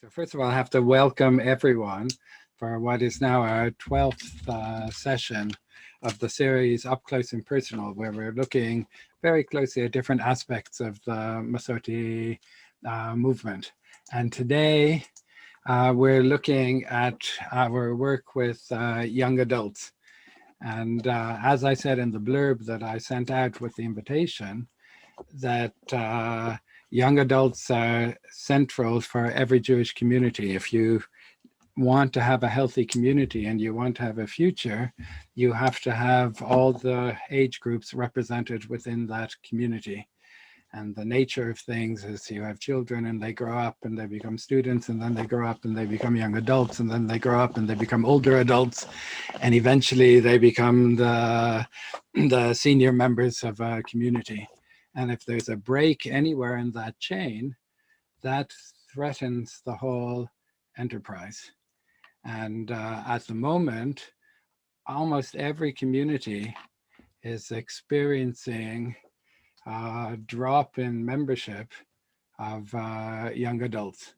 So first of all, I have to welcome everyone for what is now our 12th session of the series Up Close and Personal, where we're looking very closely at different aspects of the Masorti movement. And today we're looking at our work with young adults. And as I said in the blurb that I sent out with the invitation, that young adults are central for every Jewish community. If you want to have a healthy community and you want to have a future, you have to have all the age groups represented within that community. And the nature of things is you have children and they grow up and they become students, and then they grow up and they become young adults, and then they grow up and they become older adults, and eventually they become the senior members of a community. And if there's a break anywhere in that chain, that threatens the whole enterprise. And at the moment, almost every community is experiencing a drop in membership of young adults.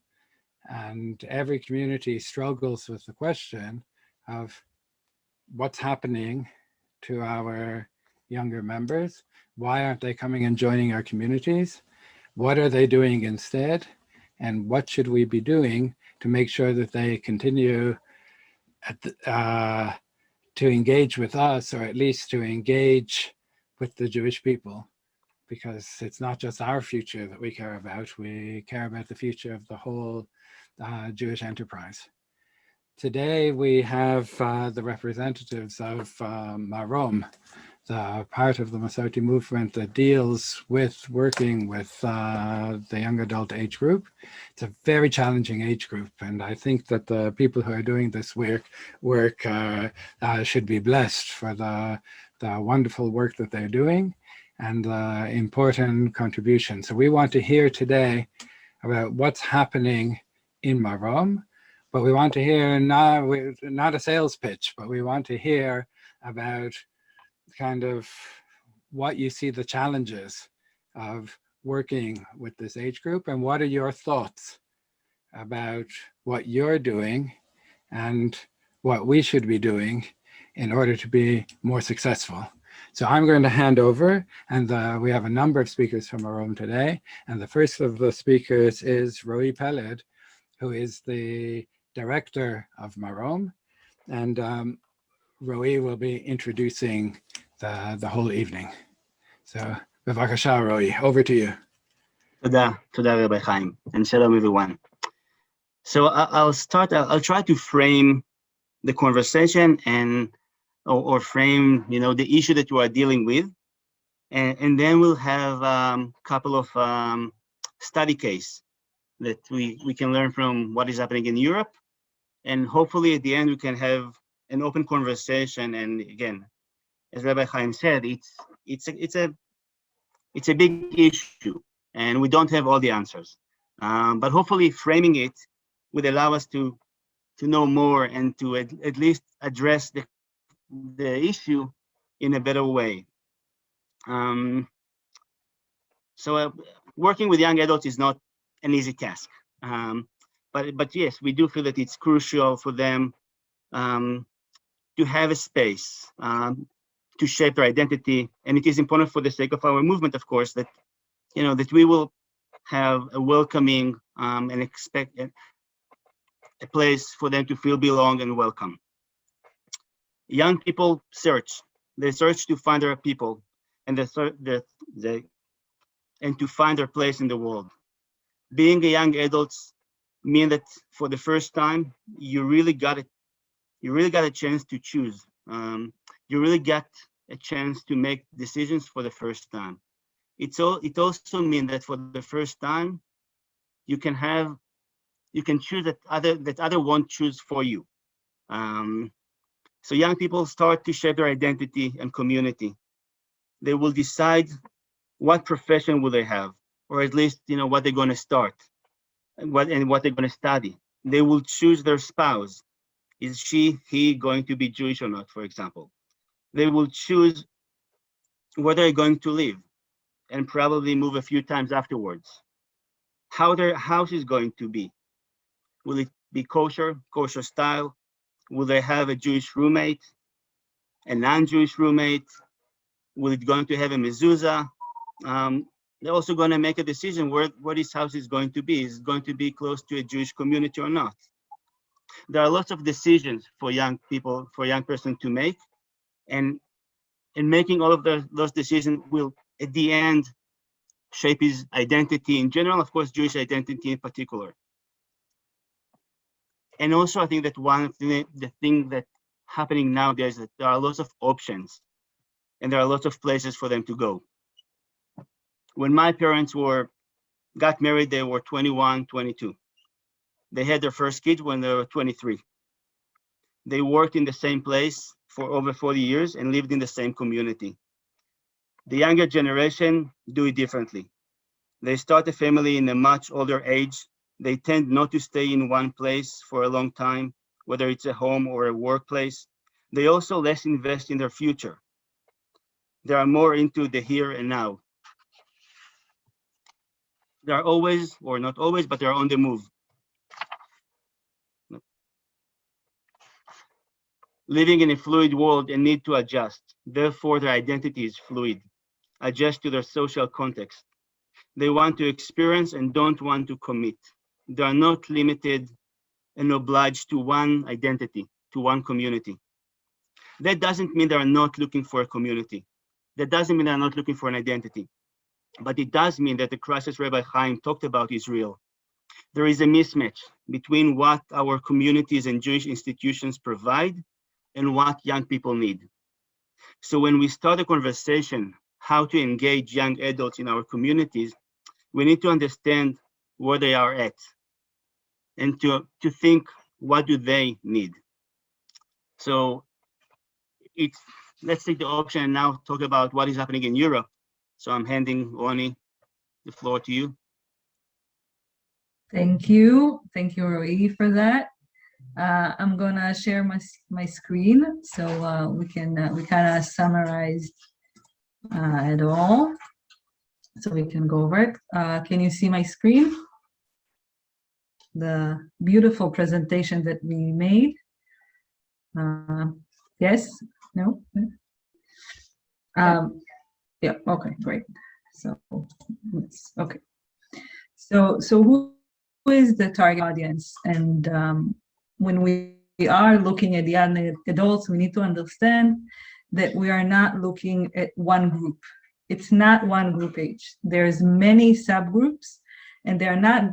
And every community struggles with the question of what's happening to our younger members. Why aren't they coming and joining our communities? What are they doing instead? And what should we be doing to make sure that they continue to engage with us, or at least to engage with the Jewish people? Because it's not just our future that we care about. We care about the future of the whole Jewish enterprise. Today we have the representatives of Marom, the part of the Masorti movement that deals with working with the young adult age group. It's a very challenging age group, and I think that the people who are doing this work should be blessed for the wonderful work that they're doing and the important contribution. So we want to hear today about what's happening in Marom, but we want to hear not a sales pitch, but we want to hear about kind of what you see the challenges of working with this age group, and what are your thoughts about what you're doing and what we should be doing in order to be more successful. So I'm going to hand over, and we have a number of speakers from Marom today. And the first of the speakers is Roni Levin, who is the director of Marom. And Roni will be introducing the whole evening. So, bevakasha, Roni, over to you. Toda, Rabbi Chaim, and shalom everyone. So I'll start. I'll try to frame the conversation or frame, the issue that you are dealing with, and then we'll have a couple of study case that we can learn from what is happening in Europe, and hopefully at the end we can have an open conversation. And again, as Rabbi Chaim said, it's a big issue, and we don't have all the answers. But hopefully framing it would allow us to know more and to at least address the issue in a better way. So working with young adults is not an easy task. But yes, we do feel that it's crucial for them to have a space to shape their identity. And it is important for the sake of our movement, of course, that that we will have a welcoming and expect a place for them to feel belong and welcome. Young people they search to find their people and and to find their place in the world. Being a young adult means that for the first time, you really got a chance to choose. You really got a chance to make decisions for the first time. It also means that for the first time, you can choose that other won't choose for you. So young people start to shape their identity and community. They will decide what profession will they have, or at least what they're going to start, and what they're going to study. They will choose their spouse. Is he going to be Jewish or not, for example? They will choose where they're going to live and probably move a few times afterwards. How their house is going to be. Will it be kosher style? Will they have a Jewish roommate, a non-Jewish roommate? Will it going to have a mezuzah? They're also going to make a decision where this house is going to be. Is it going to be close to a Jewish community or not? There are lots of decisions for young people, for a young person to make, and making all of those decisions will, at the end, shape his identity in general, of course, Jewish identity in particular. And also, I think that one of the thing that happening nowadays is that there are lots of options, and there are lots of places for them to go. When my parents got married, they were 21, 22. They had their first kids when they were 23. They worked in the same place for over 40 years and lived in the same community. The younger generation do it differently. They start a family in a much older age. They tend not to stay in one place for a long time, whether it's a home or a workplace. They also less invest in their future. They are more into the here and now. They are always, or not always, but they're on the move. Living in a fluid world and need to adjust. Therefore, their identity is fluid. Adjust to their social context. They want to experience and don't want to commit. They are not limited and obliged to one identity, to one community. That doesn't mean they are not looking for a community. That doesn't mean they're not looking for an identity. But it does mean that the crisis Rabbi Chaim talked about is real. There is a mismatch between what our communities and Jewish institutions provide and what young people need. So when we start a conversation, how to engage young adults in our communities, we need to understand where they are at and to think, what do they need? So let's take the option and now talk about what is happening in Europe. So I'm handing Roni the floor to you. Thank you, Roi, for that. I'm gonna share my screen so we kind of summarize it all, so we can go over it. Can you see my screen? The beautiful presentation that we made. Yes? No? Yeah. Okay. Great. So okay. So who is the target audience? And when we are looking at the young adults, we need to understand that we are not looking at one group. It's not one group age. There's many subgroups, and they're not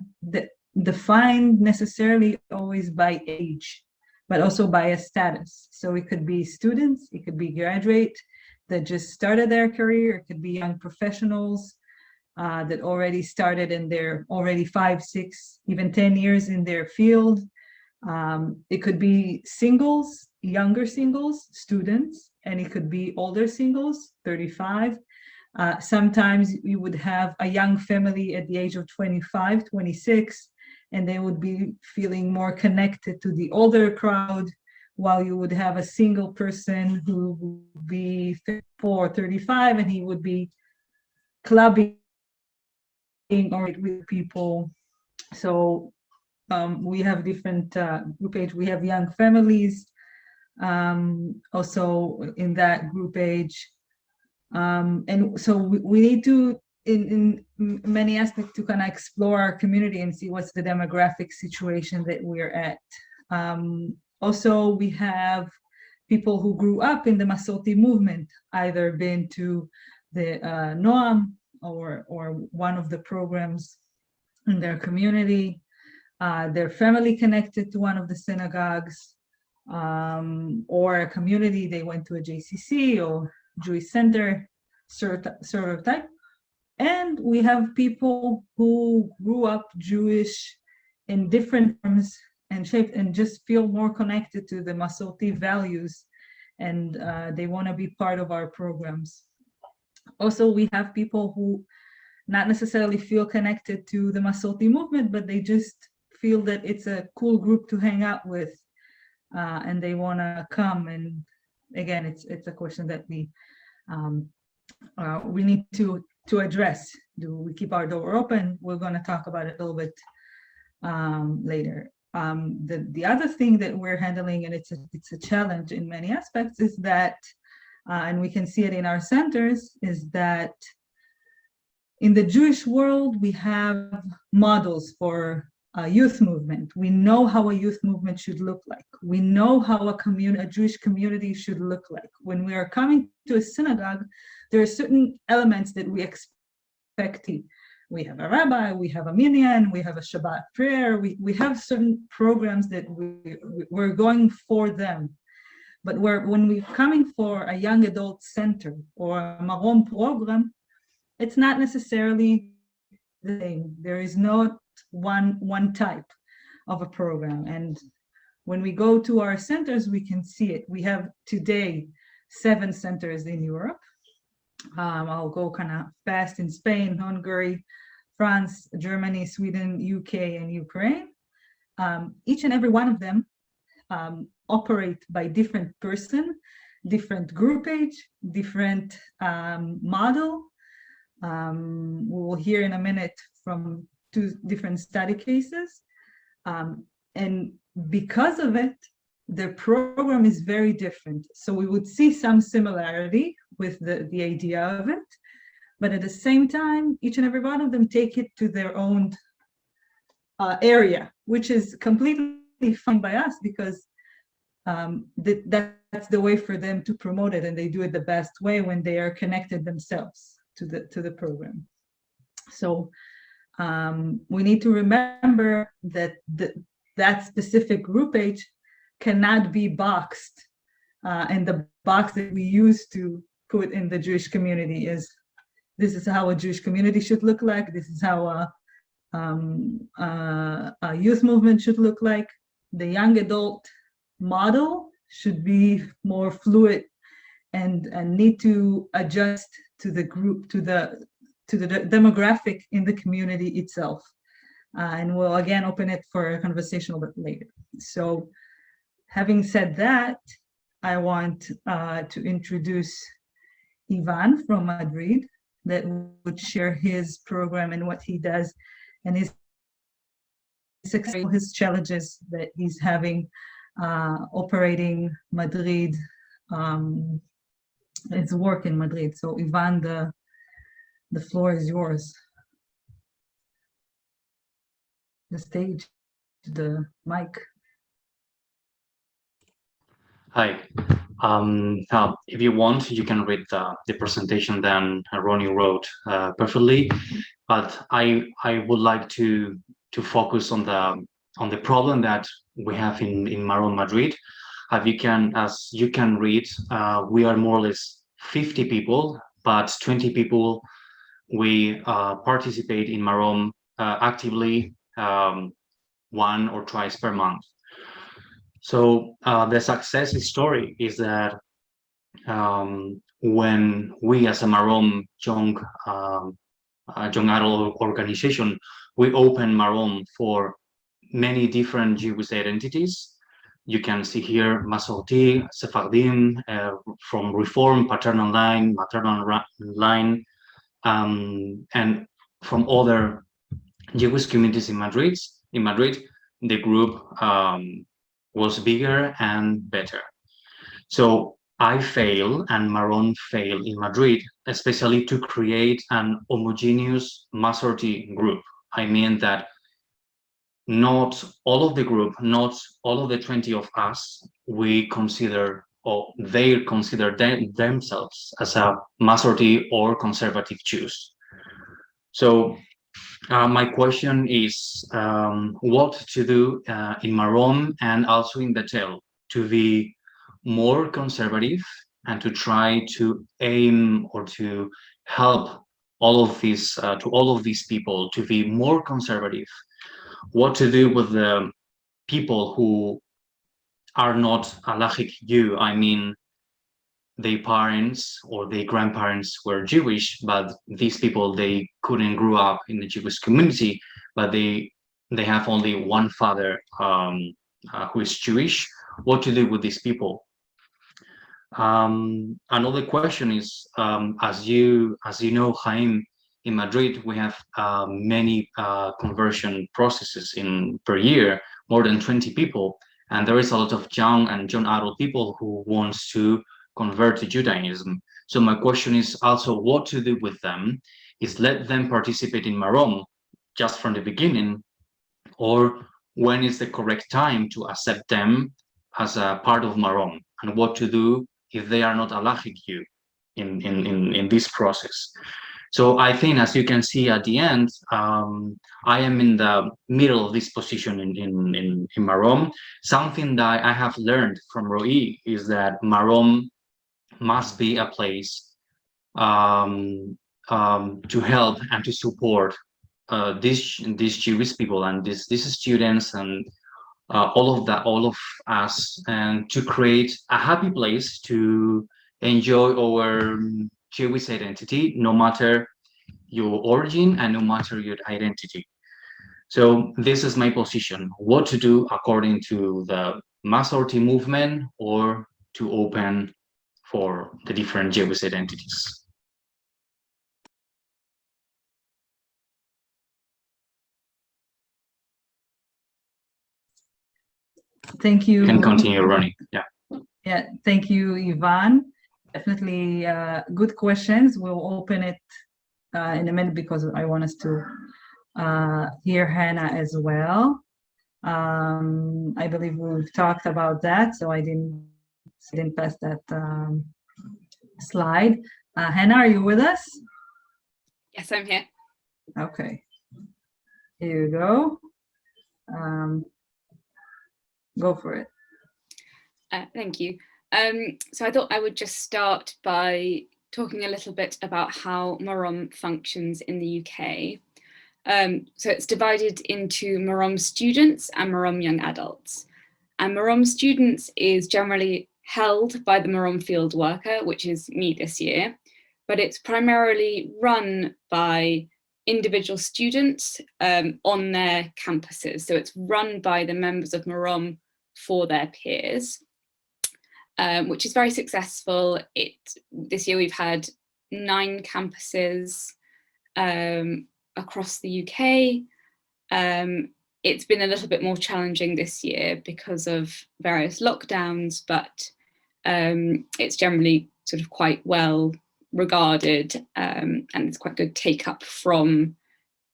defined necessarily always by age, but also by a status. So it could be students, it could be graduate that just started their career, it could be young professionals that already started and they're already 5, 6, even 10 years in their field. It could be singles, younger singles, students, and it could be older singles, 35. Sometimes you would have a young family at the age of 25, 26, and they would be feeling more connected to the older crowd, while you would have a single person who would be 34, 35, and he would be clubbing or with people. So we have different group age. We have young families also in that group age. And so we need to, in many aspects, to kind of explore our community and see what's the demographic situation that we're at. Also, we have people who grew up in the Masorti movement, either been to the Noam or one of the programs in their community, their family connected to one of the synagogues, or a community, they went to a JCC or Jewish center, sort of type. And we have people who grew up Jewish in different forms and shapes and just feel more connected to the Masorti values, and they want to be part of our programs. Also, we have people who not necessarily feel connected to the Masorti movement, but they just feel that it's a cool group to hang out with, and they want to come. And again, it's a question that we need to address. Do we keep our door open? We're going to talk about it a little bit later. The other thing that we're handling, and it's a challenge in many aspects, is that, and we can see it in our centers, is that in the Jewish world, we have models for a youth movement. We know how a youth movement should look like. We know how a Jewish community should look like. When we are coming to a synagogue, there are certain elements that we expect. We have a rabbi, we have a minyan, we have a Shabbat prayer, we have certain programs that we're going for them. But when we're coming for a young adult center or a Marom program, it's not necessarily the same. There is not one type of a program. And when we go to our centers, we can see it. We have today 7 centers in Europe. I'll go kind of fast in Spain, Hungary, France, Germany, Sweden, UK, and Ukraine. Each and every one of them operate by different person, different group age, different model. We will hear in a minute from 2 different study cases. And because of it, the program is very different. So we would see some similarity with the idea of it, but at the same time, each and every one of them take it to their own area, which is completely fine by us, because that's the way for them to promote it, and they do it the best way when they are connected themselves to the program. So we need to remember that that specific group age cannot be boxed, and the box that we used to put in the Jewish community is, this is how a Jewish community should look like, this is how a youth movement should look like. The young adult model should be more fluid and need to adjust to the group, to the demographic in the community itself. And we'll again open it for a conversation a little bit later. So having said that, I want to introduce Ivan from Madrid, that would share his program and what he does and his success, his challenges that he's having operating Madrid, his work in Madrid. So Ivan, the floor is yours. The stage, the mic. Hi. If you want, you can read the presentation that Roni wrote perfectly, but I would like to focus on the problem that we have in Marom Madrid. As you can read, we are more or less 50 people, but 20 people we participate in Marom actively 1 or twice per month. So the success story is that when we as a Marom young adult organization, we open Marom for many different Jewish identities. You can see here Masorti, Sephardim, from Reform, paternal line, maternal line, and from other Jewish communities in Madrid. In Madrid, the group was bigger and better. So I fail and Marom fail in Madrid, especially to create an homogeneous Masorti group. I mean that not all of the group, not all of the 20 of us, we consider, or they consider themselves as a Masorti or conservative Jews. So my question is what to do in Marom and also in Bethel to be more conservative and to try to aim or to help all of these to all of these people to be more conservative. What to do with the people who are not halachic Jew? I mean, their parents or their grandparents were Jewish, but these people, they couldn't grow up in the Jewish community, but they have only one father who is Jewish. What to do with these people? Another question is, as you know, Chaim, in Madrid, we have many conversion processes per year, more than 20 people. And there is a lot of young adult people who wants to convert to Judaism. So my question is also what to do with them. Is let them participate in Marom just from the beginning, or when is the correct time to accept them as a part of Marom, and what to do if they are not halachic Jew in this process. So I think, as you can see at the end, I am in the middle of this position in Marom. Something that I have learned from Roi is that Marom must be a place to help and to support these Jewish people and these students and all of us, and to create a happy place to enjoy our Jewish identity, no matter your origin and no matter your identity. So this is my position: what to do according to the Masorti movement, or to open for the different Jewish identities. Thank you. You can continue, Roni. Yeah. Yeah, thank you, Ivan. Definitely good questions. We'll open it in a minute because I want us to hear Hannah as well. I believe we've talked about that, so I didn't pass that slide. Hannah, are you with us? Yes, I'm here. Okay. Here you go. Go for it. Thank you. So I thought I would just start by talking a little bit about how Marom functions in the UK. So it's divided into Marom students and Marom young adults. And Marom students is generally held by the Marom field worker, which is me this year, but it's primarily run by individual students on their campuses. So it's run by the members of Marom for their peers, which is very successful. This year we've had 9 campuses across the UK. It's been a little bit more challenging this year because of various lockdowns, but it's generally sort of quite well regarded, and it's quite good take up from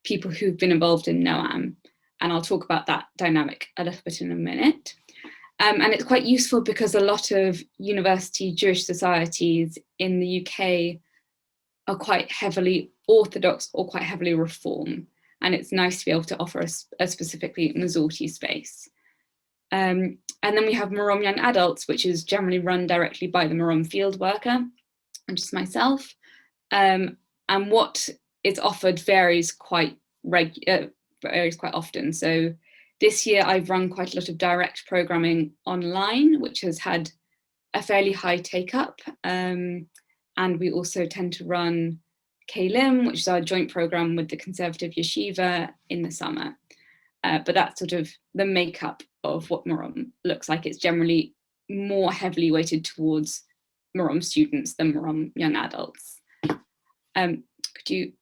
people who've been involved in Noam. And I'll talk about that dynamic a little bit in a minute. And it's quite useful because a lot of university Jewish societies in the UK are quite heavily Orthodox or quite heavily Reform. And it's nice to be able to offer a specifically Masorti space. And then we have Marom young adults, which is generally run directly by the Marom field worker, which is myself. And what is offered varies quite often. So this year I've run quite a lot of direct programming online, which has had a fairly high take up. And we also tend to run Kalim, which is our joint program with the Conservative Yeshiva in the summer. But that's sort of the makeup of what Marom looks like. It's generally more heavily weighted towards Marom students than Marom young adults. Could you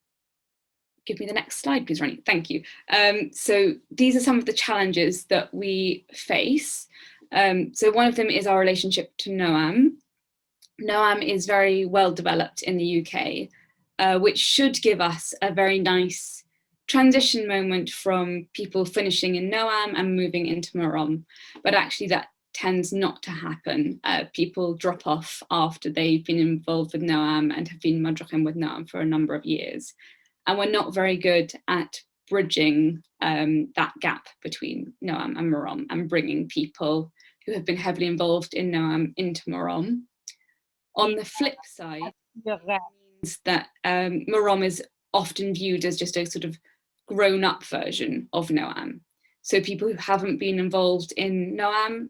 give me the next slide, please, Roni? Thank you. So these are some of the challenges that we face. So one of them is our relationship to Noam. Noam is very well developed in the UK, which should give us a very nice transition moment from people finishing in Noam and moving into Marom. But actually that tends not to happen. People drop off after they've been involved with Noam and have been madrachim with Noam for a number of years. And we're not very good at bridging that gap between Noam and Marom and bringing people who have been heavily involved in Noam into Marom. On the flip side, that means that Marom is often viewed as just a sort of grown-up version of Noam. So people who haven't been involved in Noam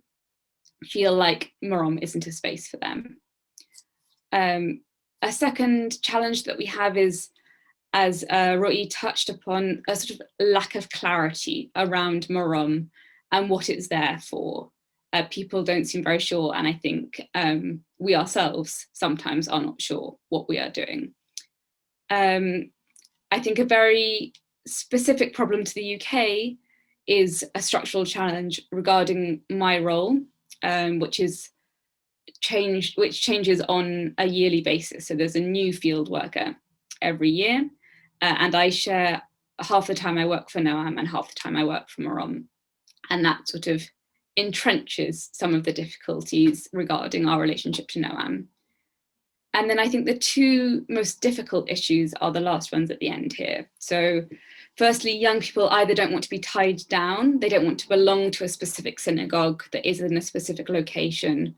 feel like Marom isn't a space for them. A second challenge that we have is, as Roi touched upon, a sort of lack of clarity around Marom and what it's there for. People don't seem very sure, and I think we ourselves sometimes are not sure what we are doing. And I think a very specific problem to the UK is a structural challenge regarding my role, which changes on a yearly basis. So there's a new field worker every year, and I share half the time I work for Noam and half the time I work for Marom, and that sort of entrenches some of the difficulties regarding our relationship to Noam. And then I think the two most difficult issues are the last ones at the end here. So firstly, young people either don't want to be tied down, they don't want to belong to a specific synagogue that is in a specific location,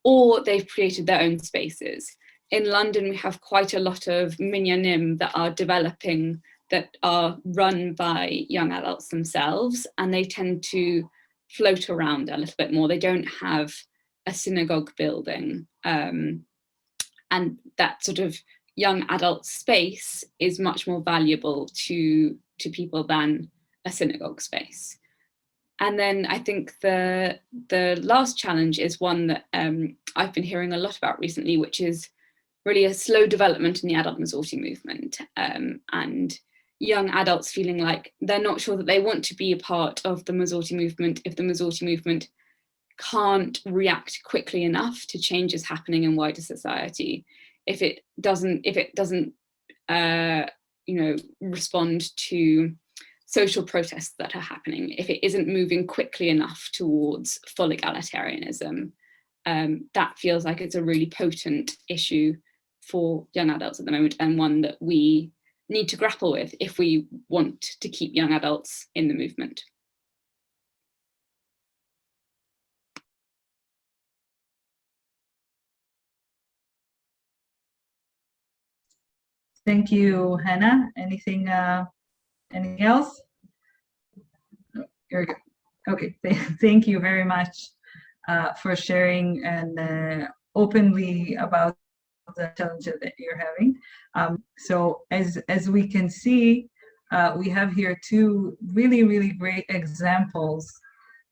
or they've created their own spaces. In London, we have quite a lot of minyanim that are developing, that are run by young adults themselves, and they tend to float around a little bit more. They don't have a synagogue building. And that sort of young adult space is much more valuable to people than a synagogue space. And then I think the last challenge is one that I've been hearing a lot about recently, which is really a slow development in the adult Masorti movement, and young adults feeling like they're not sure that they want to be a part of the Masorti movement if the Masorti movement can't react quickly enough to changes happening in wider society, if it doesn't respond to social protests that are happening, if it isn't moving quickly enough towards full egalitarianism. That feels like it's a really potent issue for young adults at the moment, and one that we need to grapple with if we want to keep young adults in the movement. Thank you, Hannah. Anything else? You're good. Okay, thank you very much for sharing and openly about the challenges that you're having. So as we can see, we have here two really, really great examples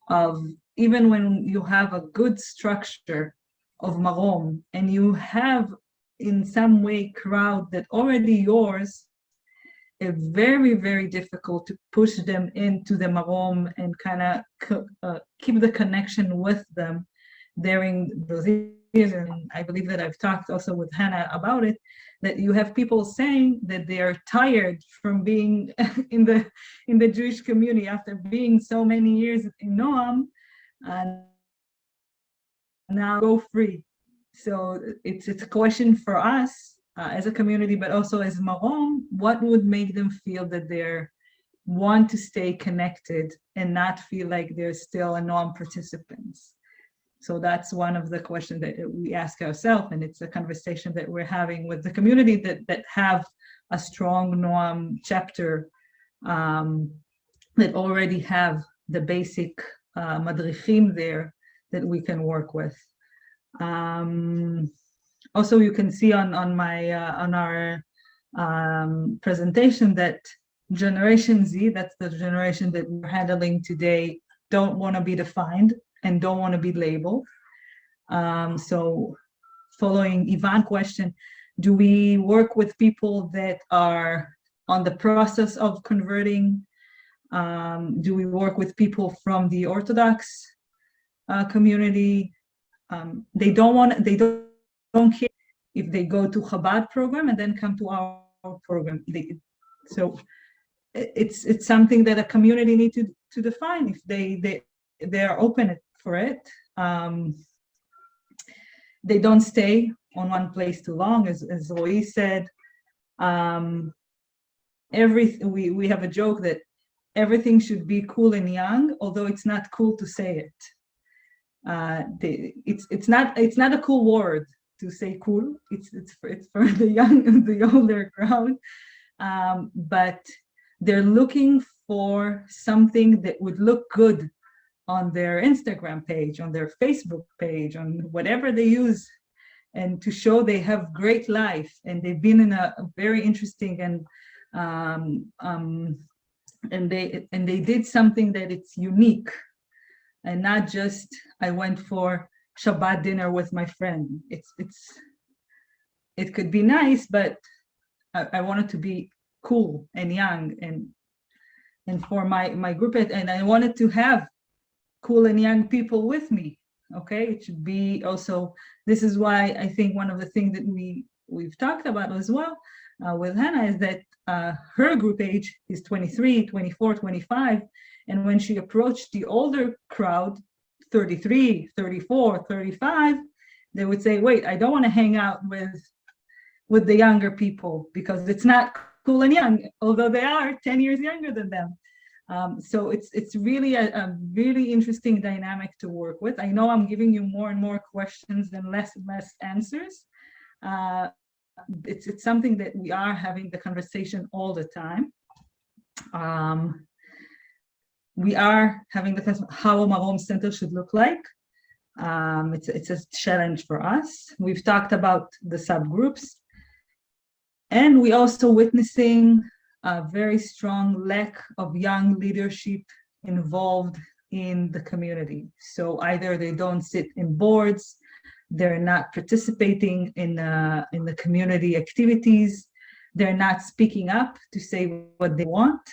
of, even when you have a good structure of Marom and you have in some way crowd that already yours, it's very, very difficult to push them into the Marom and kind of keep the connection with them during those years. And I believe that I've talked also with Hannah about it, that you have people saying that they are tired from being in the Jewish community after being so many years in Noam, and now go free. So it's a question for us as a community, but also as Marom, what would make them feel that they want to stay connected and not feel like they're still a non-participants? So that's one of the questions that we ask ourselves, and it's a conversation that we're having with the community that have a strong Noam chapter, that already have the basic madrichim there that we can work with. Also, you can see on our presentation that Generation Z, that's the generation that we're handling today, don't want to be defined and don't want to be labeled. So following Ivan's question, do we work with people that are on the process of converting? Do we work with people from the Orthodox community? They don't care if they go to Chabad program and then come to our program. So it's something that a community need to define if they are open for it. They don't stay on one place too long, as Roi said. We have a joke that everything should be cool and young, although it's not cool to say it. It's not a cool word to say cool. It's for the older crowd, but they're looking for something that would look good on their Instagram page, on their Facebook page, on whatever they use, and to show they have great life and they've been in a very interesting and they did something that it's unique, and not just I went for Shabbat dinner with my friend. It could be nice, but I want it to be cool and young, and for my group, and I wanted to have cool and young people with me. Okay, it should be also, this is why I think one of the things that we've talked about as well with Hannah is that her group age is 23, 24, 25, and when she approached the older crowd, 33, 34, 35, they would say, wait, I don't want to hang out with the younger people because it's not cool and young, although they are 10 years younger than them. So it's really a really interesting dynamic to work with. I know I'm giving you more and more questions and less answers. It's something that we are having the conversation all the time. We are having the question how a Marom Center should look like. It's a challenge for us. We've talked about the subgroups, and we also witnessing a very strong lack of young leadership involved in the community. So either they don't sit in boards, they're not participating in the community activities, they're not speaking up to say what they want,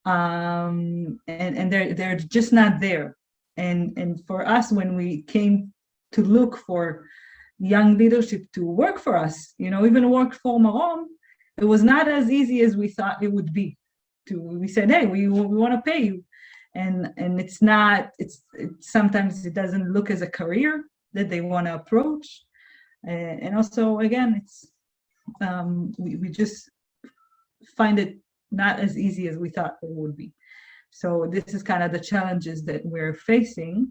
and they're just not there. And for us, when we came to look for young leadership to work for us, even work for Marom, it was not as easy as we thought it would be. We said, hey, we want to pay you. And it's not, sometimes it doesn't look as a career that they want to approach. And also, again, it's, we just find it not as easy as we thought it would be. So this is kind of the challenges that we're facing.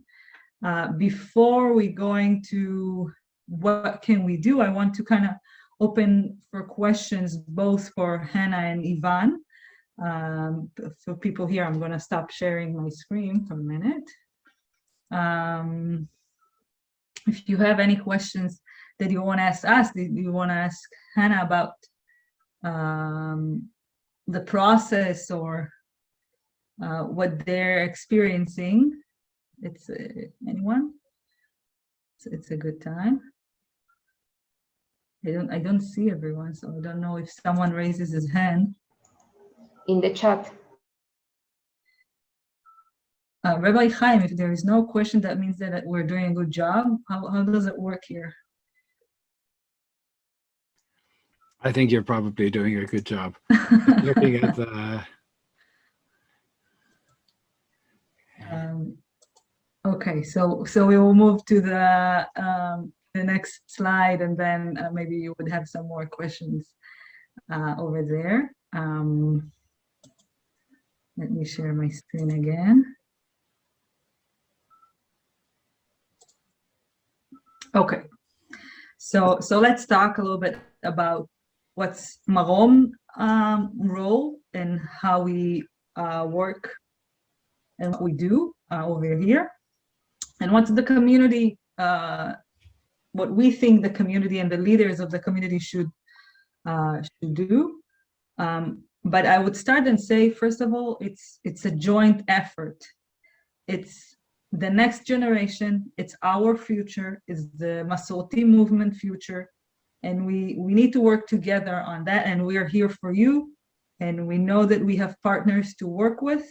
Before we going to what can we do, I want to kind of open for questions both for Hannah and Ivan. For people here, I'm going to stop sharing my screen for a minute. If you have any questions that you want to ask us, that you want to ask Hannah about the process or what they're experiencing, it's anyone? It's a good time. I don't see everyone, so I don't know if someone raises his hand. In the chat. Rabbi Chaim, if there is no question, that means that we're doing a good job. How does it work here? I think you're probably doing a good job. Looking at the... Okay, so we will move to the next slide, and then maybe you would have some more questions over there. Let me share my screen again. Okay, so let's talk a little bit about what's Marom role and how we work and what we do over here, and what's the community, what we think the community and the leaders of the community should do. But I would start and say, first of all, it's a joint effort. It's the next generation, it's our future, it's the Masorti movement future, and we need to work together on that, and we are here for you, and we know that we have partners to work with.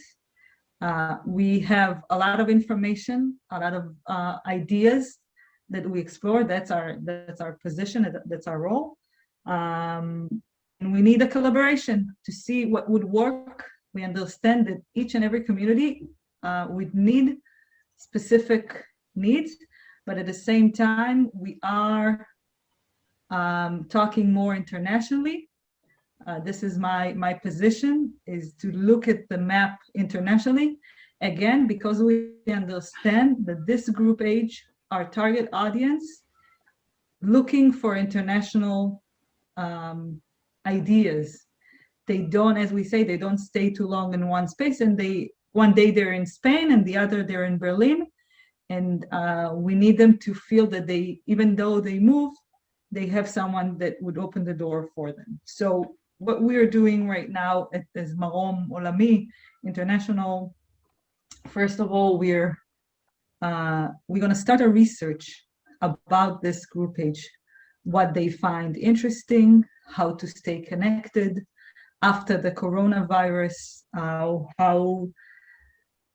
We have a lot of information, a lot of ideas that we explore. That's our position, that's our role. And we need a collaboration to see what would work. We understand that each and every community would need specific needs, but at the same time, we are talking more internationally. This is my position, is to look at the map internationally, again, because we understand that this group age, our target audience, looking for international ideas. They don't, as we say, they don't stay too long in one space, and one day they're in Spain and the other they're in Berlin, and we need them to feel that they, even though they move, they have someone that would open the door for them. So what we're doing right now as Marom Olami International, first of all, we're going to start a research about this group page, what they find interesting, how to stay connected, after the coronavirus,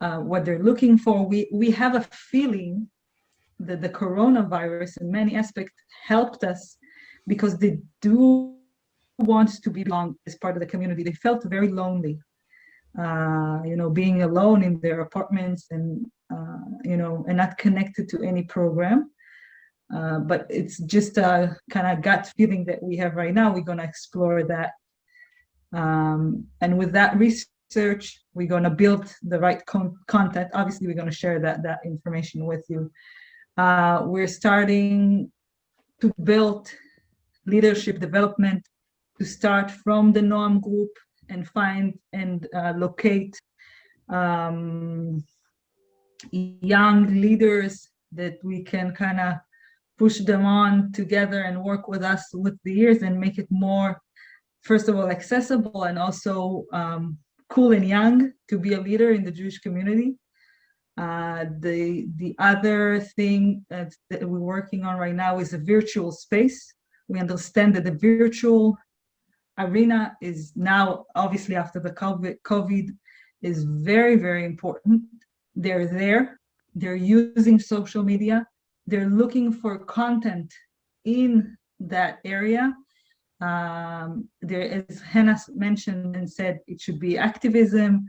what they're looking for. We have a feeling that the coronavirus in many aspects helped us because they do want to belong as part of the community. They felt very lonely, being alone in their apartments and and not connected to any program. But it's just a kind of gut feeling that we have right now. We're going to explore that. And with that research, we're going to build the right content. Obviously, we're going to share that information with you. We're starting to build leadership development, to start from the Noam group and find and locate young leaders that we can kind of push them on together and work with us with the years and make it more, first of all, accessible and also cool and young to be a leader in the Jewish community. The other thing that we're working on right now is a virtual space. We understand that the virtual arena is now, obviously after the COVID, is very, very important. They're there, they're using social media, they're looking for content in that area. There, as Hannah mentioned and said, it should be activism.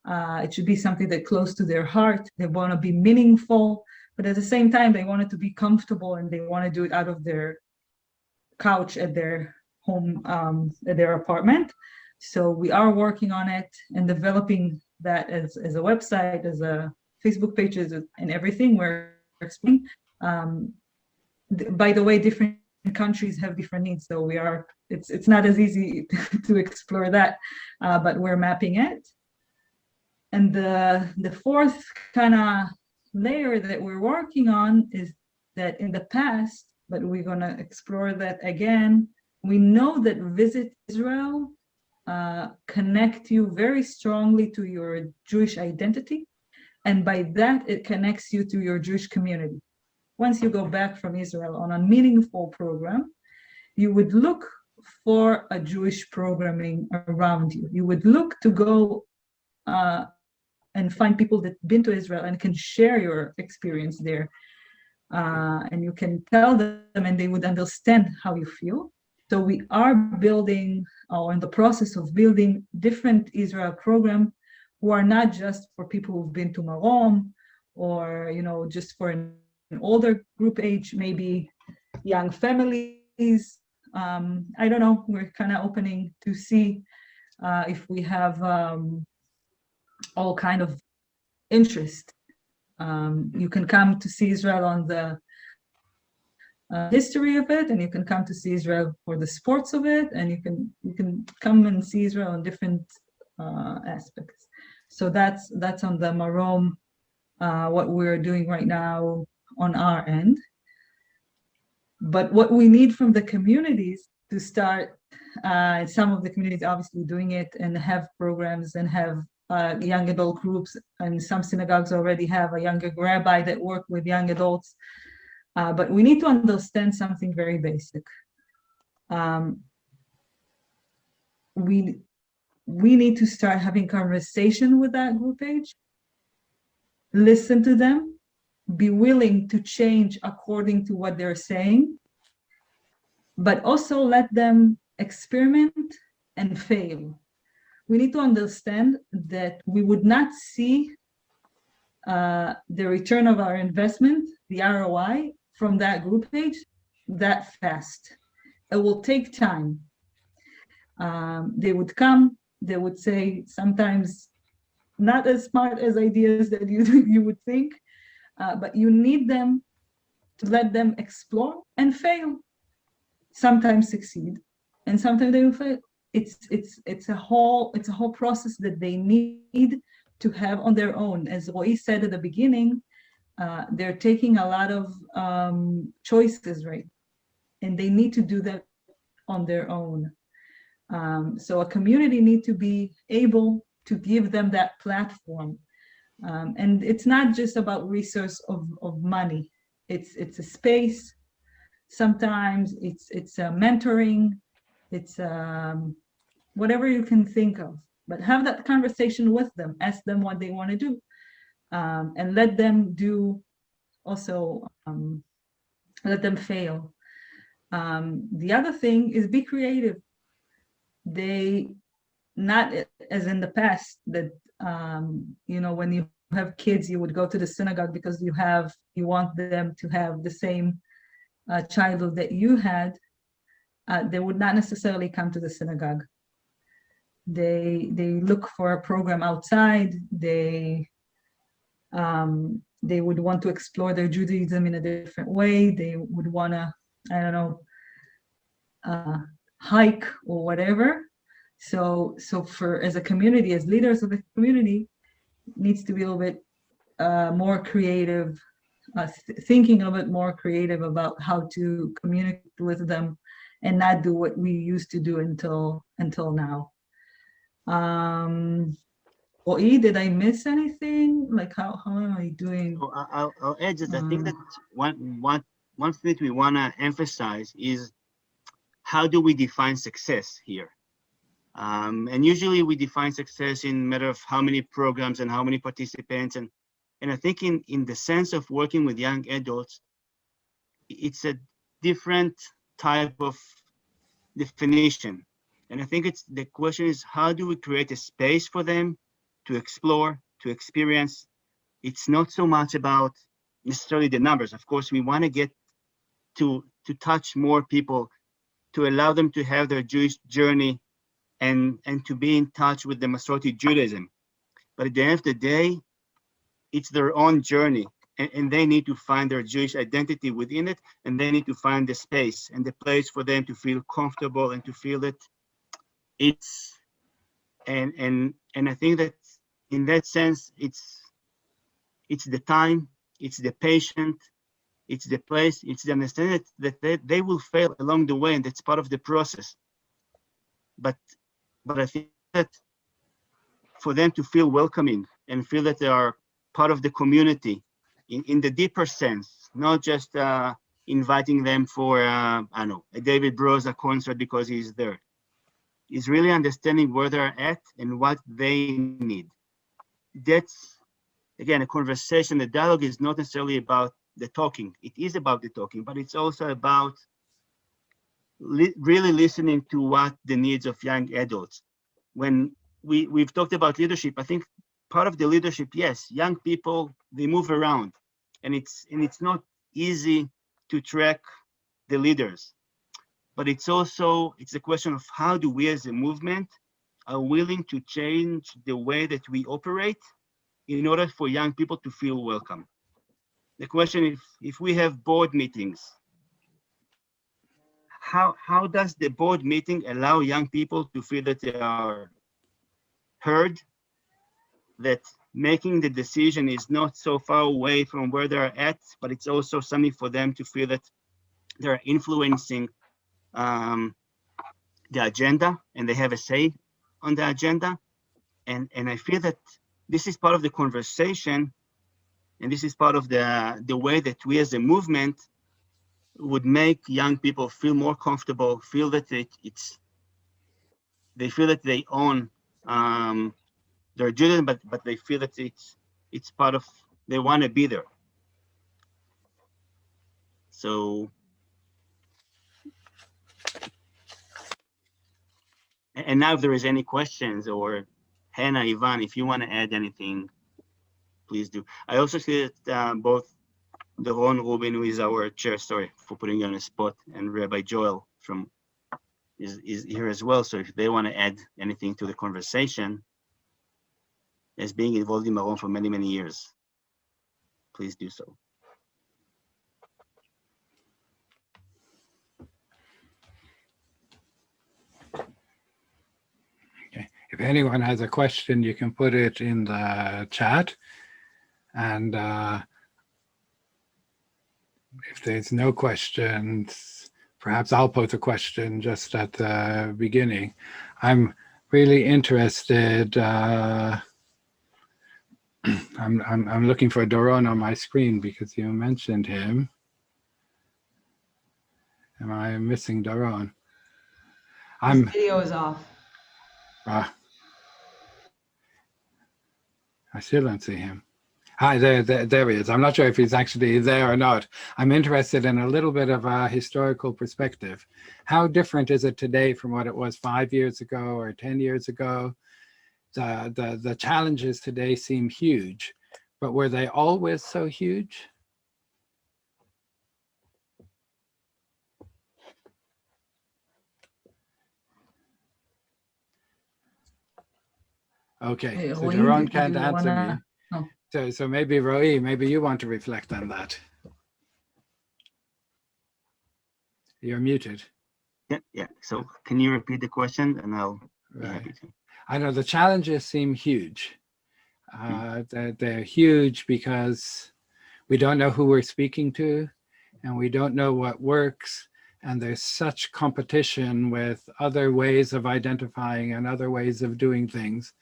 It should be something that's close to their heart. They want to be meaningful, but at the same time, they want it to be comfortable and they want to do it out of their couch at their home, at their apartment. So we are working on it and developing that as a website, as a Facebook pages and everything. We're explaining. By the way, different countries have different needs, so it's not as easy to explore that, but we're mapping it. And the fourth kind of layer that we're working on is that in the past, but we're going to explore that again. We know that Visit Israel connect you very strongly to your Jewish identity, and by that it connects you to your Jewish community. Once you go back from Israel on a meaningful program, you would look for a Jewish programming around you. You would look to go and find people that have been to Israel and can share your experience there. And you can tell them and they would understand how you feel. So we are building, or in the process of building, different Israel programs who are not just for people who've been to Marom, or just for an older group age, maybe young families. I don't know. We're kind of opening to see if we have all kind of interest. You can come to see Israel on the history of it, and you can come to see Israel for the sports of it, and you can come and see Israel on different aspects. So that's on the Marom, what we're doing right now on our end. But what we need from the communities to start, some of the communities obviously doing it and have programs and have young adult groups, and some synagogues already have a younger rabbi that work with young adults. But we need to understand something very basic. We need to start having conversation with that group age, listen to them, be willing to change according to what they're saying, but also let them experiment and fail. We need to understand that we would not see the return of our investment, the ROI, from that group page that fast. It will take time. They would come, they would say sometimes not as smart as ideas that you would think, but you need them to let them explore and fail. Sometimes succeed, and sometimes they will fail. It's a whole process that they need to have on their own. As Roi said at the beginning, they're taking a lot of choices, right? And they need to do that on their own. So a community needs to be able to give them that platform. And it's not just about resource of money. It's a space. Sometimes it's a mentoring. It's whatever you can think of, but have that conversation with them, ask them what they want to do, and let them do also, let them fail. The other thing is be creative. They, not as in the past that, when you have kids, you would go to the synagogue because you want them to have the same childhood that you had. They would not necessarily come to the synagogue. They look for a program outside. They would want to explore their Judaism in a different way. They would want to, I don't know, hike or whatever. So for, as a community, as leaders of the community, needs to be a little bit more creative, thinking a bit more creative about how to communicate with them and not do what we used to do until now. Oi, did I miss anything? Like how am I doing? So I'll add just, I think that one thing we want to emphasize is how do we define success here? And usually we define success in matter of how many programs and how many participants. And I think in the sense of working with young adults, it's a different type of definition. And I think the question is, how do we create a space for them to explore, to experience? It's not so much about necessarily the numbers. Of course, we want to get to touch more people, to allow them to have their Jewish journey and to be in touch with the Masorti Judaism. But at the end of the day, it's their own journey, and they need to find their Jewish identity within it, and they need to find the space and the place for them to feel comfortable and to feel that it's, and I think that in that sense, it's the time, it's the patient, it's the place, it's the understanding that they will fail along the way, and that's part of the process. But I think that for them to feel welcoming and feel that they are part of the community in the deeper sense, not just inviting them for, I don't know, a David Broza concert because he's there, is really understanding where they're at and what they need. That's, again, a conversation. The dialogue is not necessarily about the talking. It is about the talking, but it's also about really listening to what the needs of young adults. When we've talked about leadership, I think part of the leadership, yes, young people, they move around, and it's not easy to track the leaders. But it's a question of how do we as a movement are willing to change the way that we operate in order for young people to feel welcome. The question, if we have board meetings, how does the board meeting allow young people to feel that they are heard, that making the decision is not so far away from where they're at, but it's also something for them to feel that they're influencing the agenda and they have a say on the agenda. And I feel that this is part of the conversation, and this is part of the way that we as a movement would make young people feel more comfortable, feel that they feel that they own their Judaism, but they feel that it's part of, they want to be there. So, and now if there is any questions, or Hannah, Ivan, if you want to add anything, please do. I also see that both Ron Rubin, who is our chair, sorry for putting you on the spot, and Rabbi Joel is here as well. So if they want to add anything to the conversation, as being involved in Marom for many, many years, please do so. Okay. If anyone has a question, you can put it in the chat. And if there's no questions, perhaps I'll pose a question just at the beginning. I'm really interested. I'm looking for Doron on my screen because you mentioned him. Am I missing Doron? His video is off. Ah, I still don't see him. Hi, there he is. I'm not sure if he's actually there or not. I'm interested in a little bit of a historical perspective. How different is it today from what it was 5 years ago or 10 years ago? The challenges today seem huge, but were they always so huge? Okay, so Roni, Jaron do can't you answer me. wanna? Oh, So maybe Roi, maybe you want to reflect on that. You're muted. Yeah. So can you repeat the question, and I'll be Right. happy to. I know the challenges seem huge. They're huge because we don't know who we're speaking to, and we don't know what works. And there's such competition with other ways of identifying and other ways of doing things.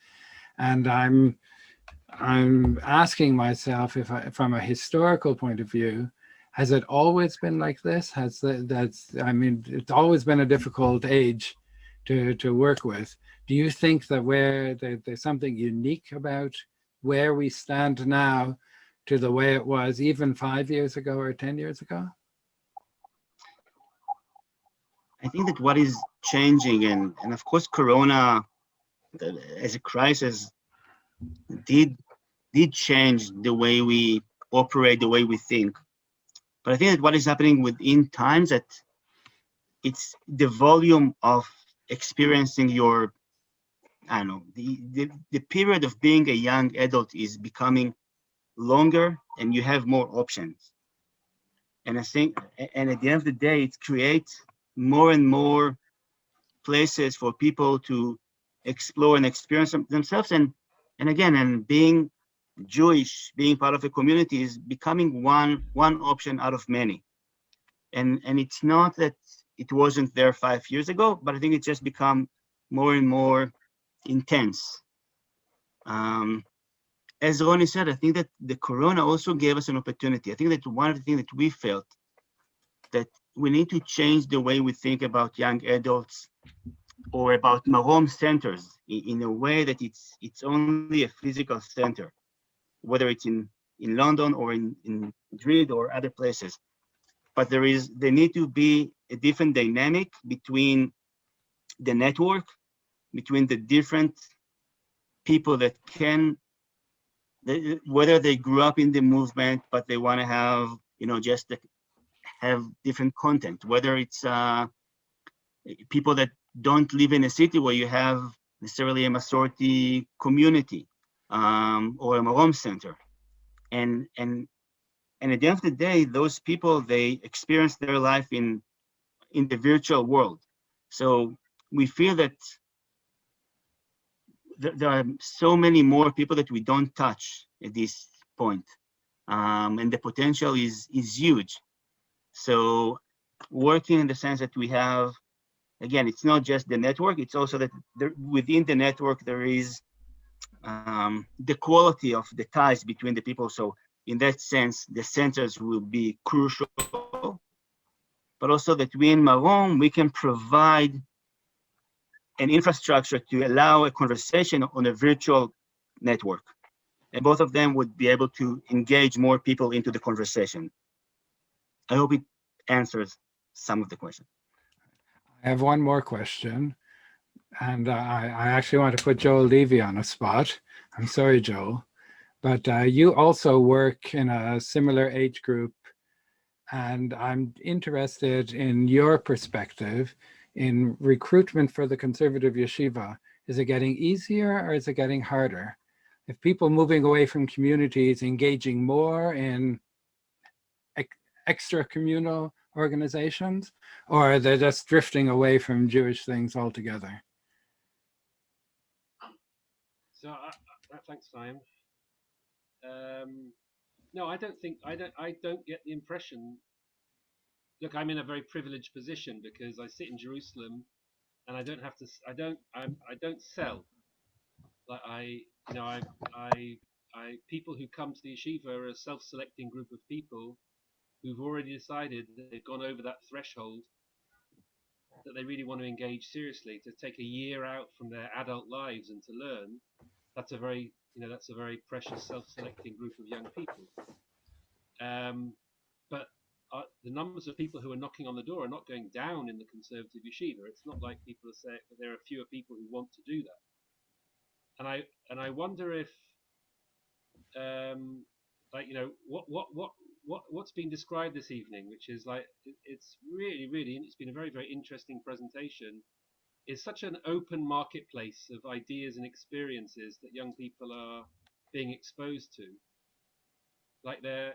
And I'm asking myself, if from a historical point of view, has it always been like this? I mean, it's always been a difficult age to work with. Do you think that there's something unique about where we stand now to the way it was even 5 years ago or 10 years ago? I think that what is changing, and of course, Corona as a crisis did change the way we operate, the way we think. But I think that what is happening within times, that it's the volume of experiencing your, I don't know, the period of being a young adult is becoming longer, and you have more options. And I think, and at the end of the day, it creates more and more places for people to explore and experience themselves. And again, and being Jewish, being part of a community is becoming one option out of many. And it's not that it wasn't there 5 years ago, but I think it's just become more and more intense. As Roni said, I think that the Corona also gave us an opportunity. I think that one of the things that we felt, that we need to change the way we think about young adults or about Marom centers in a way that it's only a physical center, whether it's in London or in Madrid or other places. But there need to be a different dynamic between the network, between the different people that can, whether they grew up in the movement, but they want to have, just have different content, whether it's people that don't live in a city where you have necessarily a Masorti community or a Marom center. And at the end of the day, those people, they experience their life in the virtual world. So we feel that there are so many more people that we don't touch at this point. And the potential is huge. So working in the sense that we have, again, it's not just the network, it's also that within the network, there is the quality of the ties between the people. So in that sense, the centers will be crucial, but also that we in Marom, we can provide an infrastructure to allow a conversation on a virtual network. And both of them would be able to engage more people into the conversation. I hope it answers some of the question. I have one more question, and I actually want to put Joel Levy on a spot. I'm sorry, Joel, but you also work in a similar age group, and I'm interested in your perspective in recruitment for the conservative yeshiva. Is it getting easier or is it getting harder? If people moving away from communities engaging more in extra communal organizations, or they're just drifting away from Jewish things altogether? So thanks, Simon. No, I don't get the impression. Look, I'm in a very privileged position because I sit in Jerusalem, and I don't have to. I don't sell. Like people who come to the yeshiva are a self-selecting group of people who've already decided that they've gone over that threshold that they really want to engage seriously, to take a year out from their adult lives and to learn, that's a very, that's a very precious self-selecting group of young people. But the numbers of people who are knocking on the door are not going down in the conservative yeshiva. It's not like people are saying that there are fewer people who want to do that. And I wonder if, what's been described this evening, which is like, it's really, it's been a very, very interesting presentation, is such an open marketplace of ideas and experiences that young people are being exposed to. Like they're,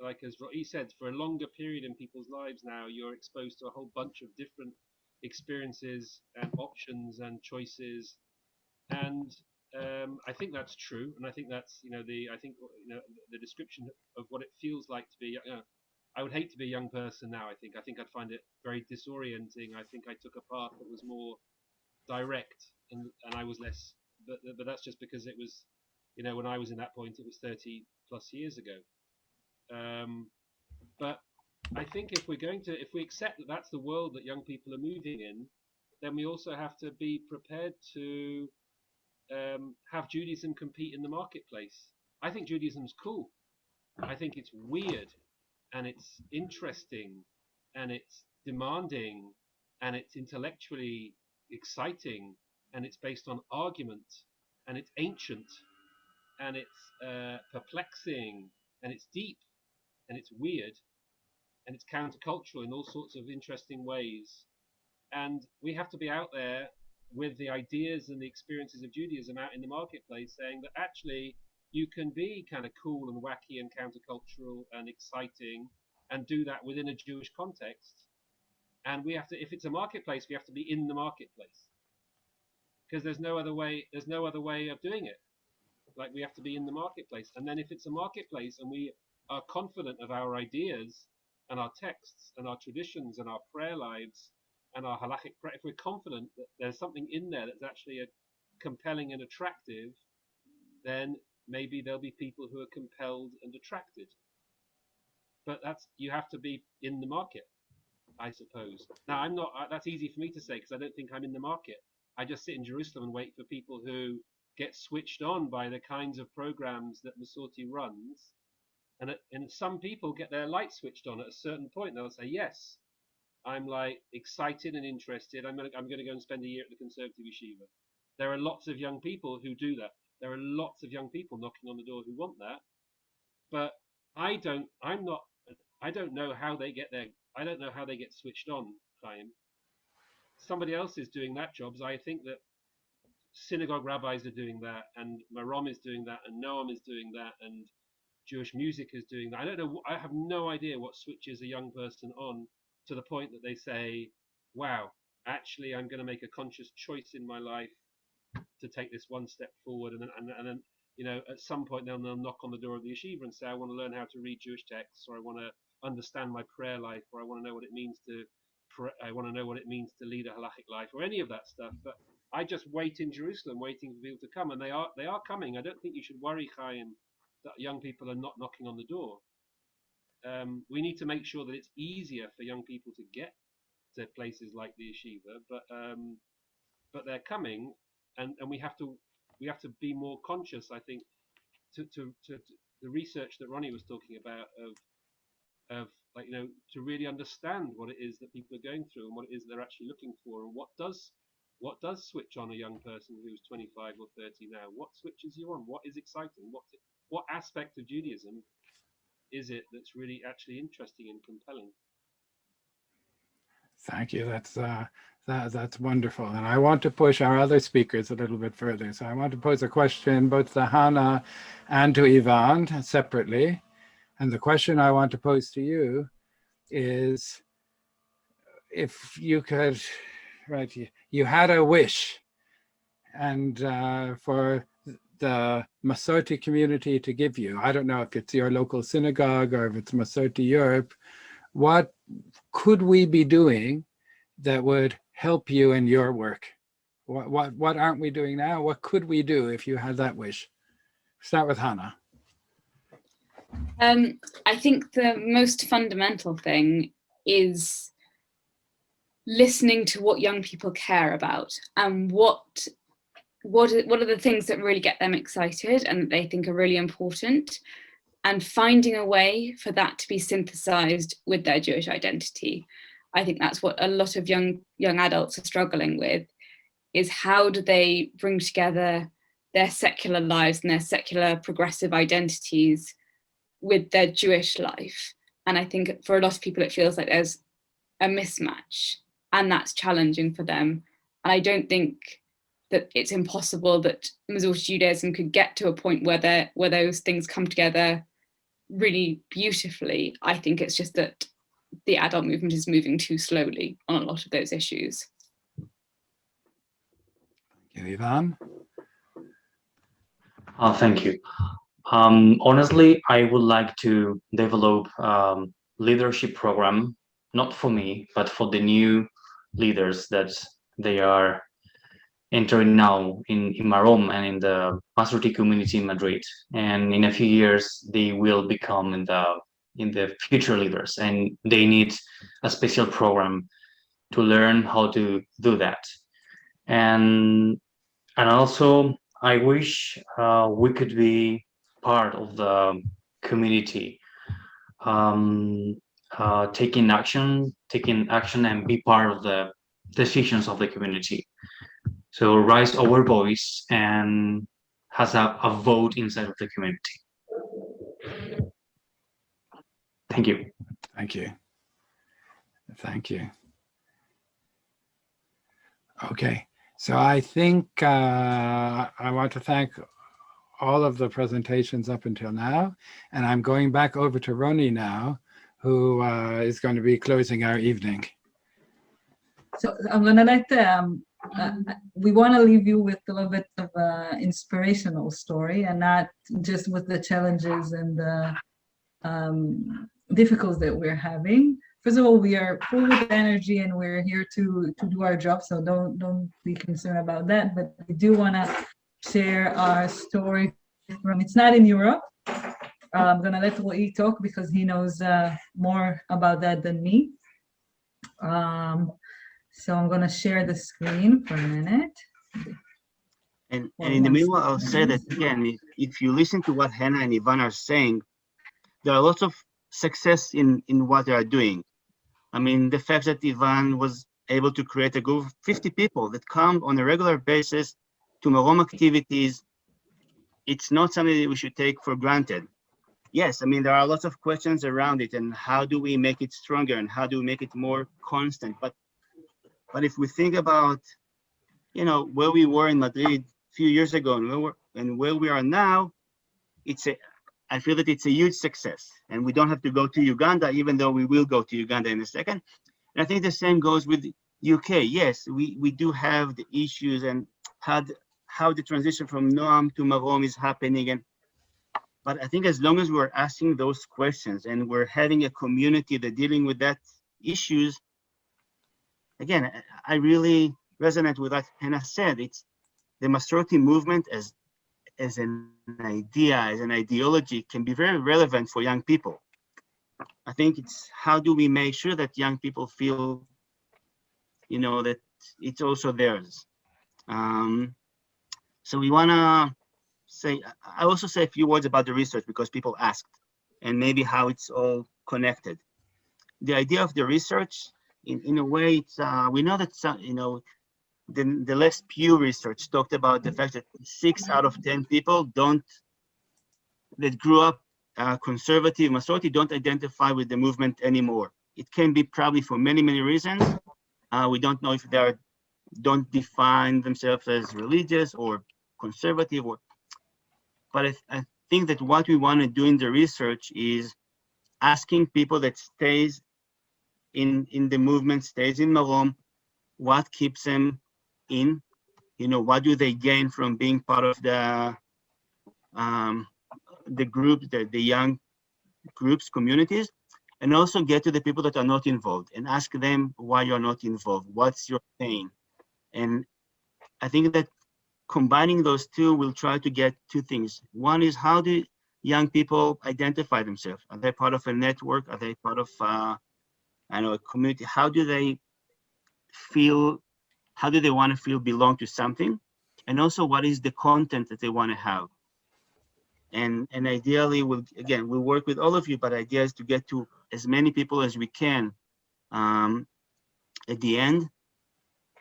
like as Roni said, for a longer period in people's lives now, you're exposed to a whole bunch of different experiences and options and choices. And I think that's true. And I think that's, the description of what it feels like to be, I would hate to be a young person now. I think I'd find it very disorienting. I think I took a path that was more direct, and I was less, but that's just because it was, when I was in that point, it was 30 plus years ago. But I think if we accept that that's the world that young people are moving in, then we also have to be prepared to have Judaism compete in the marketplace. I think Judaism's cool. I think it's weird, and it's interesting, and it's demanding, and it's intellectually exciting, and it's based on argument, and it's ancient, and it's perplexing, and it's deep, and it's weird, and it's countercultural in all sorts of interesting ways. And we have to be out there with the ideas and the experiences of Judaism out in the marketplace, saying that actually you can be kind of cool and wacky and countercultural and exciting and do that within a Jewish context. And we have to, if it's a marketplace, we have to be in the marketplace, because there's no other way of doing it. Like, we have to be in the marketplace. And then if it's a marketplace and we are confident of our ideas and our texts and our traditions and our prayer lives and our halachic prayer, if we're confident that there's something in there that's actually compelling and attractive, then maybe there'll be people who are compelled and attracted. But you have to be in the market, I suppose. Now, I'm not, that's easy for me to say because I don't think I'm in the market. I just sit in Jerusalem and wait for people who get switched on by the kinds of programs that Masorti runs. And some people get their light switched on at a certain point. They'll say, yes, I'm like excited and interested. I'm going to go and spend a year at the conservative yeshiva. There are lots of young people who do that. There are lots of young people knocking on the door who want that. But I don't know how they get there. I don't know how they get switched on, Chaim. Somebody else is doing that job. So I think that synagogue rabbis are doing that, and Marom is doing that, and Noam is doing that, and Jewish music is doing that. I don't know. I have no idea what switches a young person on to the point that they say, wow, actually, I'm going to make a conscious choice in my life to take this one step forward. And then at some point they'll knock on the door of the yeshiva and say, I want to learn how to read Jewish texts, or I want to understand my prayer life, or I want to know what it means to lead a halachic life, or any of that stuff. But I just wait in Jerusalem, waiting for people to come, and they are coming. I don't think you should worry, Chaim, that young people are not knocking on the door. We need to make sure that it's easier for young people to get to places like the yeshiva, but they're coming, and we have to be more conscious, I think, to the research that Roni was talking about of to really understand what it is that people are going through and what it is they're actually looking for, and what does switch on a young person who's 25 or 30 now. What switches you on? What is exciting? What aspect of Judaism is it that's really actually interesting and compelling? Thank you. That's wonderful. And I want to push our other speakers a little bit further. So I want to pose a question both to Hannah and to Ivan separately. And the question I want to pose to you is, if you could, you had a wish, and for the Masorti community to give you, I don't know if it's your local synagogue or if it's Masorti Europe, what could we be doing that would help you in your work? What aren't we doing now? What could we do if you had that wish? Start with Hannah. I think the most fundamental thing is listening to what young people care about and what are the things that really get them excited and that they think are really important, and finding a way for that to be synthesized with their Jewish identity. I think that's what a lot of young adults are struggling with, is how do they bring together their secular lives and their secular progressive identities with their Jewish life. And I think for a lot of people, it feels like there's a mismatch, and that's challenging for them. And I don't think that it's impossible that Masorti Judaism could get to a point where those things come together really beautifully. I think it's just that the adult movement is moving too slowly on a lot of those issues. Thank you, Ivan. Thank you. Honestly, I would like to develop leadership program, not for me, but for the new leaders that they are entering now in Marom and in the Masorti community in Madrid. And in a few years, they will become in the future leaders, and they need a special program to learn how to do that. And also, I wish we could be part of the community, taking action and be part of the decisions of the community. So raise our voice and has a vote inside of the community. Thank you. Thank you. Thank you. Okay, so I think I want to thank all of the presentations up until now, and I'm going back over to Roni now, who is going to be closing our evening. So I'm gonna let we want to leave you with a little bit of an inspirational story, and not just with the challenges and the difficulties that we're having. First of all, we are full of energy and we're here to do our job, so don't be concerned about that. But we do want to share our story from, it's not in Europe. I'm gonna let Roi talk because he knows more about that than me. So I'm gonna share the screen for a minute. And in the meanwhile, I'll say that again, if you listen to what Hannah and Ivan are saying, there are lots of success in what they are doing. I mean, the fact that Ivan was able to create a group of 50 people that come on a regular basis to Marom activities, it's not something that we should take for granted. Yes, I mean, there are lots of questions around it, and how do we make it stronger and how do we make it more constant? But if we think about, you know, where we were in Madrid a few years ago and where we are now, I feel that it's a huge success, and we don't have to go to Uganda, even though we will go to Uganda in a second. And I think the same goes with UK. Yes, we do have the issues and how the transition from Noam to Marom is happening. But I think as long as we're asking those questions and we're having a community that dealing with that issues, again, I really resonate with what Hannah said. It's the Masorti movement as an idea, as an ideology, can be very relevant for young people. I think it's how do we make sure that young people feel, you know, that it's also theirs. So we wanna say, I also say a few words about the research because people asked, and maybe how it's all connected. The idea of the research, in a way, it's we know that you know, the less Pew research talked about the fact that 6 out of 10 people that grew up conservative Masorti don't identify with the movement anymore. It can be probably for many, many reasons. We don't know if they don't define themselves as religious or conservative, but I think that what we want to do in the research is asking people that stays in the movement, stays in Marom, what keeps them in, you know, what do they gain from being part of the group, the young groups, communities, and also get to the people that are not involved and ask them why you're not involved, what's your pain. And I think that combining those two, we'll try to get 2 things. One is, how do young people identify themselves? Are they part of a network? Are they part of I know, a community? How do they feel, how do they want to feel belong to something, and also what is the content that they want to have. And ideally, we'll work with all of you, but the idea is to get to as many people as we can at the end,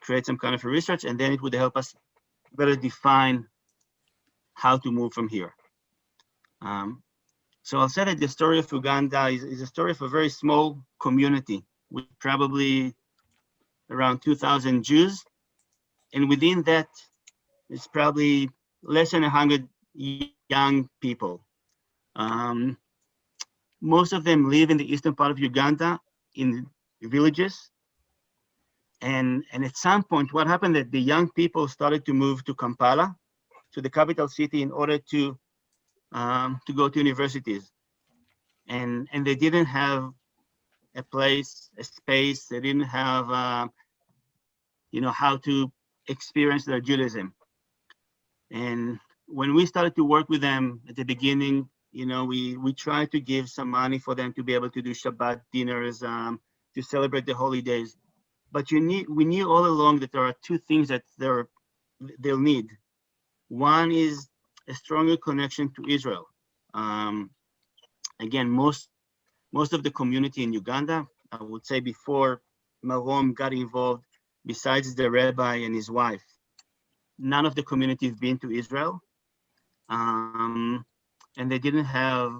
create some kind of a research, and then it would help us better define how to move from here. So I'll say that the story of Uganda is a story of a very small community with probably around 2,000 Jews. And within that, it's probably less than 100 young people. Most of them live in the eastern part of Uganda in villages. And at some point, what happened that the young people started to move to Kampala, to the capital city, in order to go to universities. And they didn't have a place, a space. They didn't have, how to experience their Judaism. And when we started to work with them at the beginning, we tried to give some money for them to be able to do Shabbat dinners, to celebrate the holidays. But we knew all along that there are two things that they'll need. One is a stronger connection to Israel. Again, most of the community in Uganda, I would say before Marom got involved, besides the rabbi and his wife, none of the community have been to Israel. And they didn't have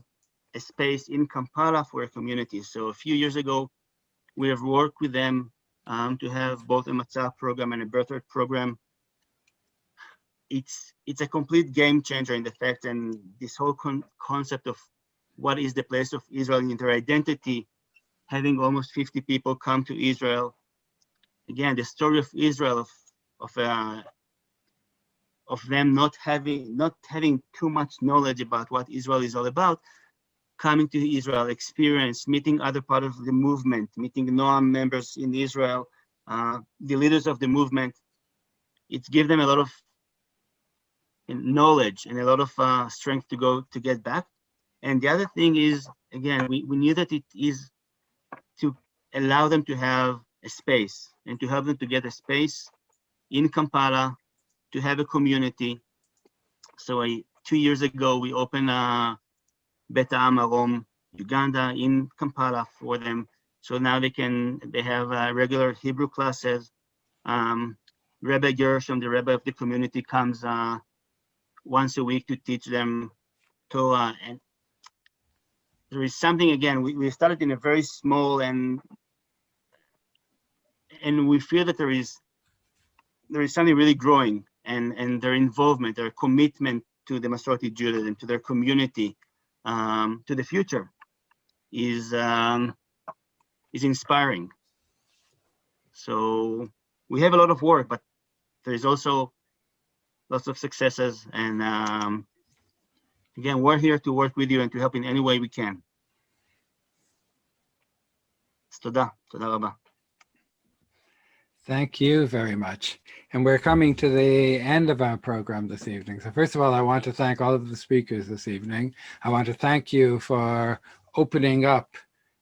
a space in Kampala for a community. So a few years ago, we have worked with them to have both a Matzah program and a birthright program. It's a complete game changer in the fact, and this whole concept of what is the place of Israel in their identity, having almost 50 people come to Israel. Again, the story of Israel, of them not having too much knowledge about what Israel is all about, coming to Israel, experience, meeting other part of the movement, meeting Noam members in Israel, the leaders of the movement. It gives them a lot of knowledge and a lot of strength to get back. And the other thing is, again, we knew that it is to allow them to have a space and to help them to get a space in Kampala, to have a community. So 2 years ago, we opened Beta Marom Uganda in Kampala for them. So now they have regular Hebrew classes. Rabbi Gershom, the rabbi of the community, comes once a week to teach them Torah. And there is something, again, we started in a very small, and we feel that there is something really growing, and their involvement, their commitment to the Masorti Judaism, to their community, to the future is inspiring. So we have a lot of work, but there is also lots of successes. And again, we're here to work with you and to help in any way we can. Toda raba. Thank you very much. And we're coming to the end of our program this evening. So first of all, I want to thank all of the speakers this evening. I want to thank you for opening up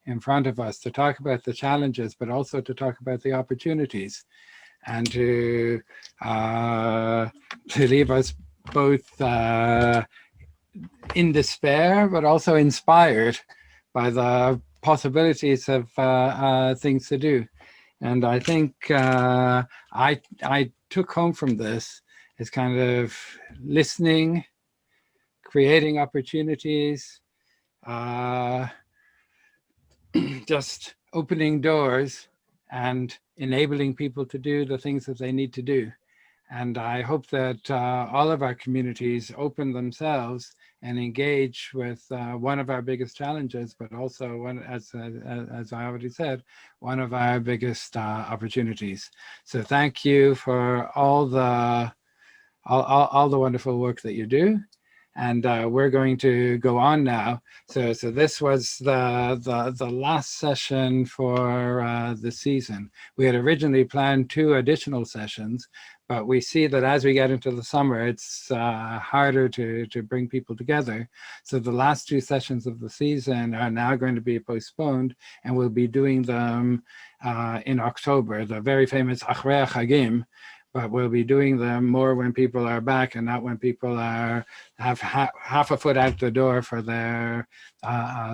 in front of us to talk about the challenges, but also to talk about the opportunities, and to leave us both in despair, but also inspired by the possibilities of things to do. And I think I took home from this is kind of listening, creating opportunities, just opening doors and enabling people to do the things that they need to do. And I hope that all of our communities open themselves and engage with one of our biggest challenges, but also one, as I already said, one of our biggest opportunities. So thank you for all the wonderful work that you do. And we're going to go on now. So this was the last session for the season. We had originally planned 2 additional sessions, But we see that as we get into the summer, it's harder to bring people together. So the last 2 sessions of the season are now going to be postponed, and we'll be doing them in October, the very famous Achrei Chagim, but we'll be doing them more when people are back and not when people have half a foot out the door for their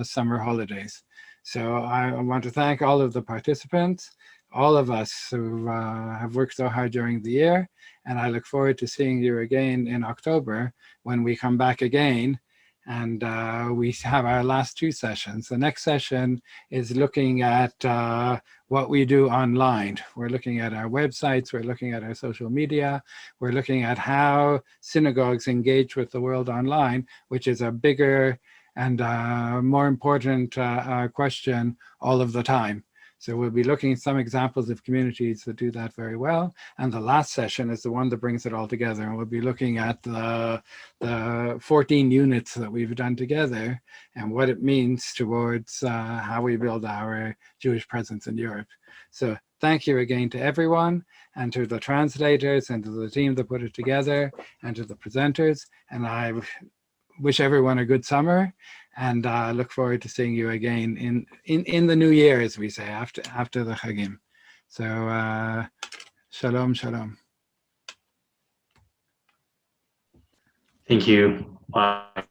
summer holidays. So I want to thank all of the participants, all of us who have worked so hard during the year, and I look forward to seeing you again in October when we come back again and we have our last 2 sessions. The next session is looking at what we do online. We're looking at our websites, we're looking at our social media, we're looking at how synagogues engage with the world online, which is a bigger and more important question all of the time. So we'll be looking at some examples of communities that do that very well. And the last session is the one that brings it all together. And we'll be looking at the 14 units that we've done together and what it means towards how we build our Jewish presence in Europe. So thank you again to everyone, and to the translators, and to the team that put it together, and to the presenters. And I wish everyone a good summer, and look forward to seeing you again in the new year, as we say, after the Chagim. So shalom, shalom. Thank you. Bye.